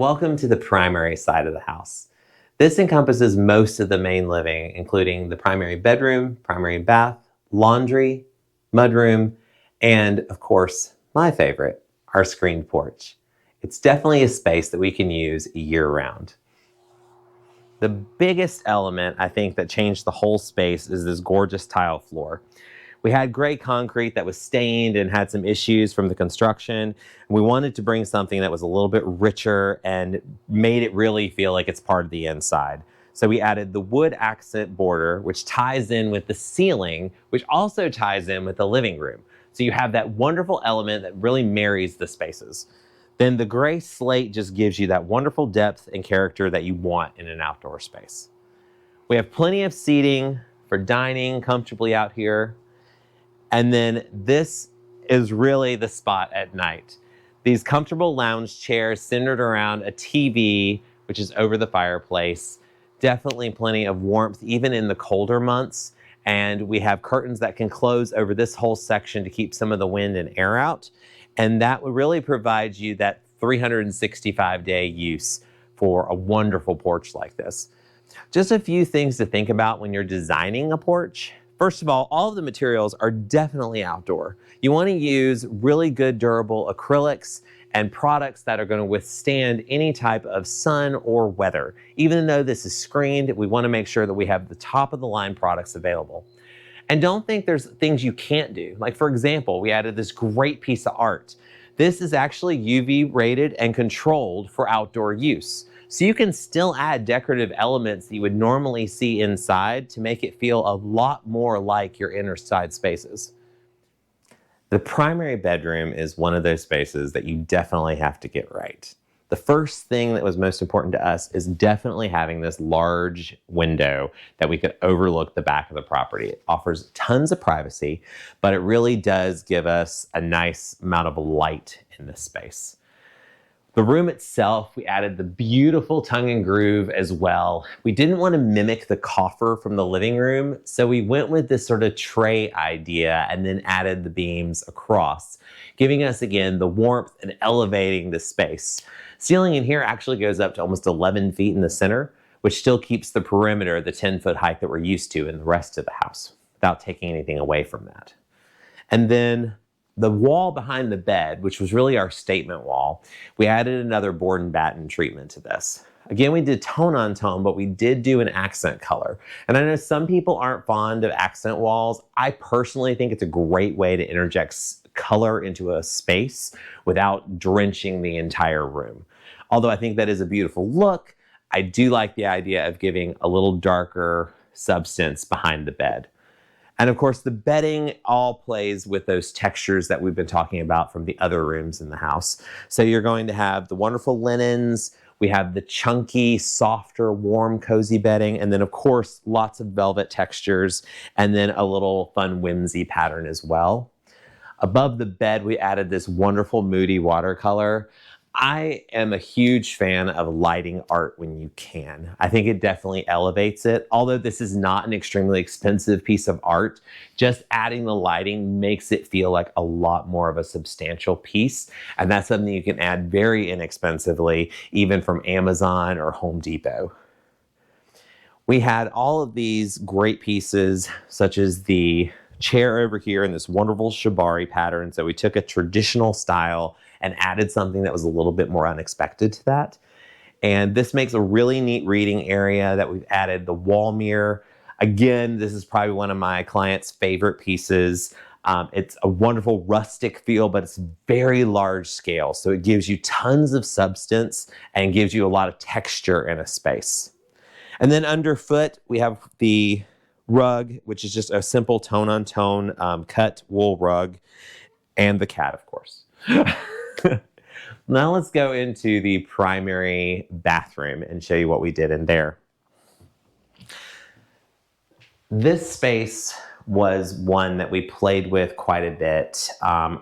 Welcome to the primary side of the house. This encompasses most of the main living, including the primary bedroom, primary bath, laundry, mudroom, and of course, my favorite, our screened porch. It's definitely a space that we can use year-round. The biggest element, I think, that changed the whole space is this gorgeous tile floor. We had gray concrete that was stained and had some issues from the construction. We wanted to bring something that was a little bit richer and made it really feel like it's part of the inside. So we added the wood accent border, which ties in with the ceiling, which also ties in with the living room. So you have that wonderful element that really marries the spaces. Then the gray slate just gives you that wonderful depth and character that you want in an outdoor space. We have plenty of seating for dining comfortably out here. And then this is really the spot at night. These comfortable lounge chairs centered around a TV, which is over the fireplace. Definitely plenty of warmth, even in the colder months. And we have curtains that can close over this whole section to keep some of the wind and air out. And that will really provide you that 365-day use for a wonderful porch like this. Just a few things to think about when you're designing a porch. First of all of the materials are definitely outdoor. You want to use really good durable acrylics and products that are going to withstand any type of sun or weather. Even though this is screened, we want to make sure that we have the top of the line products available. And don't think there's things you can't do. Like, for example, we added this great piece of art. This is actually UV rated and controlled for outdoor use. So you can still add decorative elements that you would normally see inside to make it feel a lot more like your inside spaces. The primary bedroom is one of those spaces that you definitely have to get right. The first thing that was most important to us is definitely having this large window that we could overlook the back of the property. It offers tons of privacy, but it really does give us a nice amount of light in this space. The room itself, we added the beautiful tongue and groove as well. We didn't want to mimic the coffer from the living room, so we went with this sort of tray idea and then added the beams across, giving us, again, the warmth and elevating the space. Ceiling in here actually goes up to almost 11 feet in the center, which still keeps the perimeter, the 10-foot height that we're used to in the rest of the house, without taking anything away from that. And then the wall behind the bed, which was really our statement wall, we added another board and batten treatment to this. Again, we did tone on tone, but we did do an accent color. And I know some people aren't fond of accent walls. I personally think it's a great way to interject color into a space without drenching the entire room. Although I think that is a beautiful look, I do like the idea of giving a little darker substance behind the bed. And of course, the bedding all plays with those textures that we've been talking about from the other rooms in the house. So you're going to have the wonderful linens, we have the chunky, softer, warm, cozy bedding, and then of course, lots of velvet textures, and then a little fun whimsy pattern as well. Above the bed, we added this wonderful moody watercolor. I am a huge fan of lighting art when you can. I think it definitely elevates it. Although this is not an extremely expensive piece of art, just adding the lighting makes it feel like a lot more of a substantial piece. And that's something you can add very inexpensively, even from Amazon or Home Depot. We had all of these great pieces, such as the chair over here in this wonderful shibari pattern. So we took a traditional style and added something that was a little bit more unexpected to that. And this makes a really neat reading area that we've added the wall mirror. Again, this is probably one of my clients' favorite pieces. It's a wonderful rustic feel, but it's very large scale. So it gives you tons of substance and gives you a lot of texture in a space. And then underfoot, we have the rug, which is just a simple tone-on-tone cut wool rug, and the cat, of course. Now let's go into the primary bathroom and show you what we did in there. This space was one that we played with quite a bit.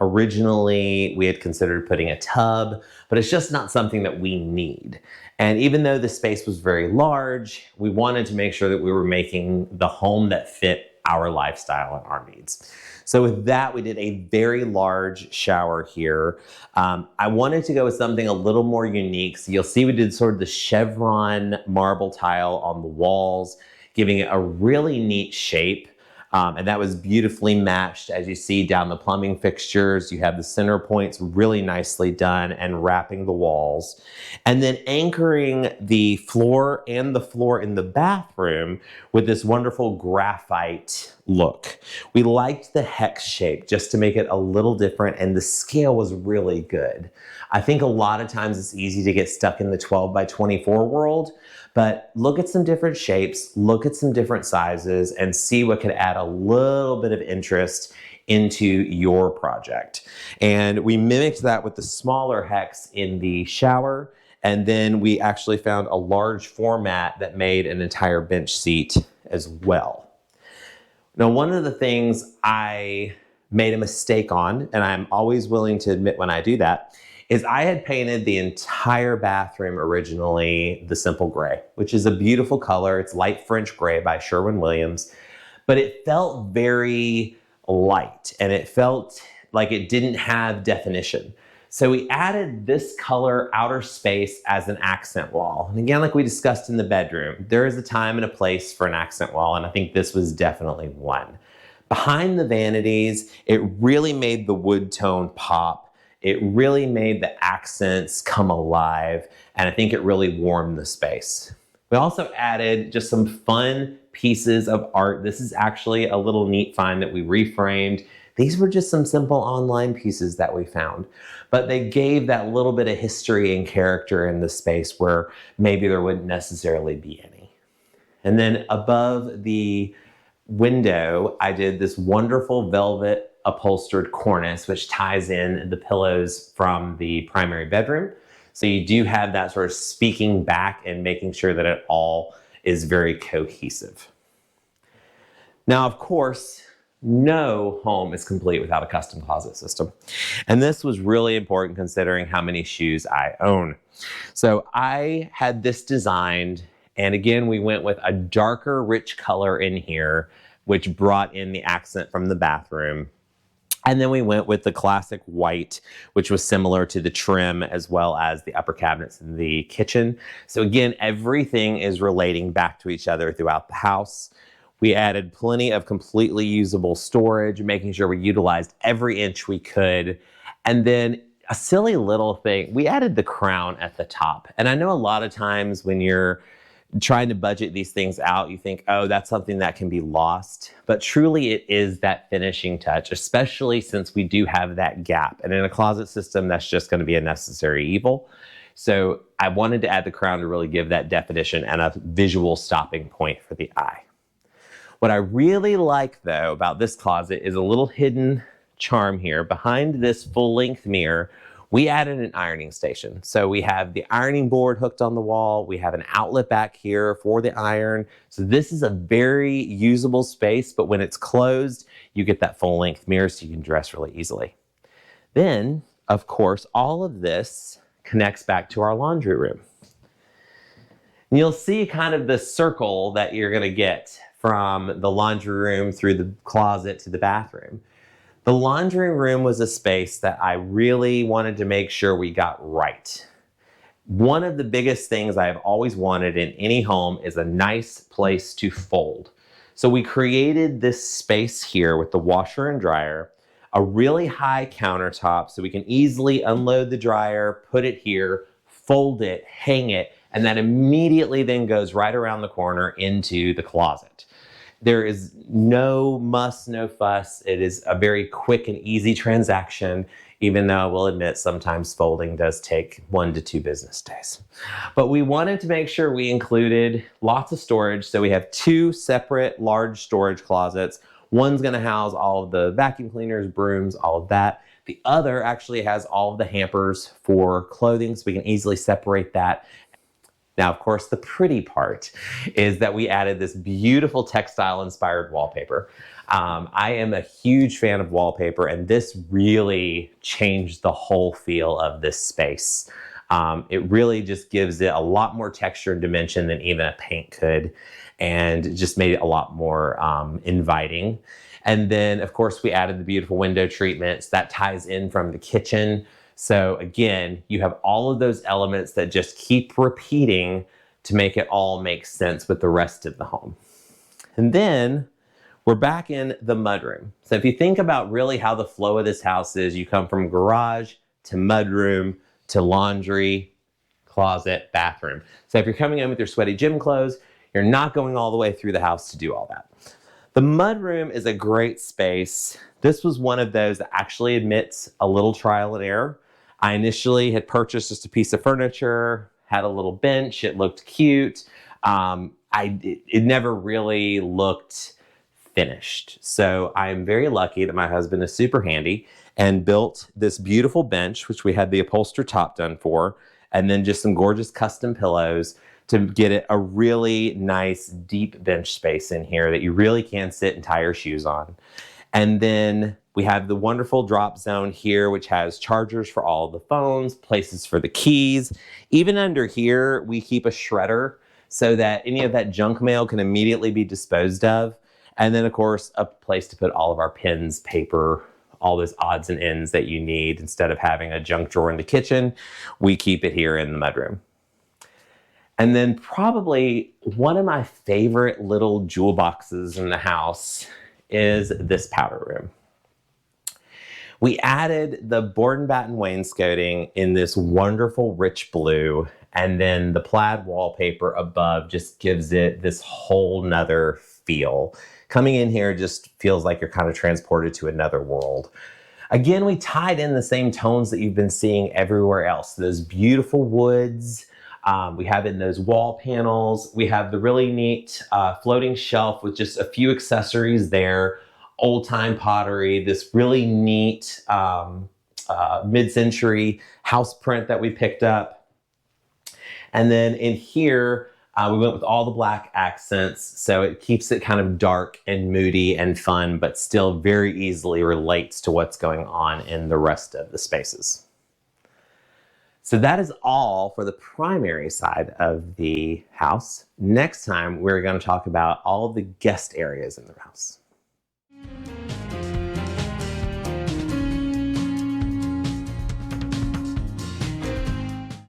Originally, we had considered putting a tub, but it's just not something that we need. And even though the space was very large, we wanted to make sure that we were making the home that fit our lifestyle and our needs. So with that, we did a very large shower here. I wanted to go with something a little more unique. So you'll see we did sort of the chevron marble tile on the walls, giving it a really neat shape. And that was beautifully matched. As you see down the plumbing fixtures, you have the center points really nicely done and wrapping the walls. And then anchoring the floor and the floor in the bathroom with this wonderful graphite look. We liked the hex shape just to make it a little different, and the scale was really good. I think a lot of times it's easy to get stuck in the 12 by 24 world, but look at some different shapes, look at some different sizes, and see what could add a little bit of interest into your project. And we mimicked that with the smaller hex in the shower, and then we actually found a large format that made an entire bench seat as well. Now, one of the things I made a mistake on, and I'm always willing to admit when I do that, is I had painted the entire bathroom originally the simple gray, which is a beautiful color. It's light French gray by Sherwin-Williams, but it felt very light and it felt like it didn't have definition. So we added this color outer space as an accent wall. And again, like we discussed in the bedroom, there is a time and a place for an accent wall, and I think this was definitely one. Behind the vanities, it really made the wood tone pop. It really made the accents come alive, and I think it really warmed the space. We also added just some fun pieces of art. This is actually a little neat find that we reframed. These were just some simple online pieces that we found, but they gave that little bit of history and character in the space where maybe there wouldn't necessarily be any. And then above the window, I did this wonderful velvet upholstered cornice, which ties in the pillows from the primary bedroom. So you do have that sort of speaking back and making sure that it all is very cohesive. Now, of course, no home is complete without a custom closet system. And this was really important considering how many shoes I own. So I had this designed, and again, we went with a darker, rich color in here, which brought in the accent from the bathroom. And then we went with the classic white, which was similar to the trim as well as the upper cabinets in the kitchen. So again, everything is relating back to each other throughout the house. We added plenty of completely usable storage, making sure we utilized every inch we could. And then a silly little thing, we added the crown at the top. And I know a lot of times when you're trying to budget these things out, you think, oh, that's something that can be lost. But truly it is that finishing touch, especially since we do have that gap. And in a closet system, that's just going to be a necessary evil. So I wanted to add the crown to really give that definition and a visual stopping point for the eye. What I really like though about this closet is a little hidden charm here. Behind this full-length mirror, we added an ironing station. So we have the ironing board hooked on the wall. We have an outlet back here for the iron. So this is a very usable space, but when it's closed, you get that full-length mirror so you can dress really easily. Then, of course, all of this connects back to our laundry room. And you'll see kind of the circle that you're gonna get from the laundry room through the closet to the bathroom. The laundry room was a space that I really wanted to make sure we got right. One of the biggest things I have always wanted in any home is a nice place to fold. So we created this space here with the washer and dryer, a really high countertop so we can easily unload the dryer, put it here, fold it, hang it, and that immediately then goes right around the corner into the closet. There is no muss, no fuss. It is a very quick and easy transaction, even though I will admit sometimes folding does take 1 to 2 business days. But we wanted to make sure we included lots of storage. So we have 2 separate large storage closets. One's gonna house all of the vacuum cleaners, brooms, all of that. The other actually has all of the hampers for clothing, so we can easily separate that. Now, of course, the pretty part is that we added this beautiful textile-inspired wallpaper. I am a huge fan of wallpaper, and this really changed the whole feel of this space. It really just gives it a lot more texture and dimension than even a paint could. and just made it a lot more inviting. And then, of course, we added the beautiful window treatments that ties in from the kitchen. So again, you have all of those elements that just keep repeating to make it all make sense with the rest of the home. And then we're back in the mudroom. So if you think about really how the flow of this house is, you come from garage to mudroom to laundry, closet, bathroom. So if you're coming in with your sweaty gym clothes, you're not going all the way through the house to do all that. The mudroom is a great space. This was one of those that actually admits a little trial and error. I initially had purchased just a piece of furniture, had a little bench, it looked cute. It never really looked finished. So I'm very lucky that my husband is super handy and built this beautiful bench, which we had the upholster top done for, and then just some gorgeous custom pillows to get it a really nice deep bench space in here that you really can sit and tie your shoes on. And then we have the wonderful drop zone here, which has chargers for all the phones, places for the keys. Even under here, we keep a shredder so that any of that junk mail can immediately be disposed of. And then, of course, a place to put all of our pens, paper, all those odds and ends that you need. Instead of having a junk drawer in the kitchen, we keep it here in the mudroom. And then probably one of my favorite little jewel boxes in the house is this powder room. We added the board and batten wainscoting in this wonderful rich blue, and then the plaid wallpaper above just gives it this whole nother feel. Coming in here just feels like you're kind of transported to another world. Again, we tied in the same tones that you've been seeing everywhere else. Those beautiful woods, we have in those wall panels. We have the really neat floating shelf with just a few accessories there. Old time pottery, this really neat mid-century house print that we picked up. And then in here, we went with all the black accents, so it keeps it kind of dark and moody and fun, but still very easily relates to what's going on in the rest of the spaces. So that is all for the primary side of the house. Next time, we're going to talk about all of the guest areas in the house.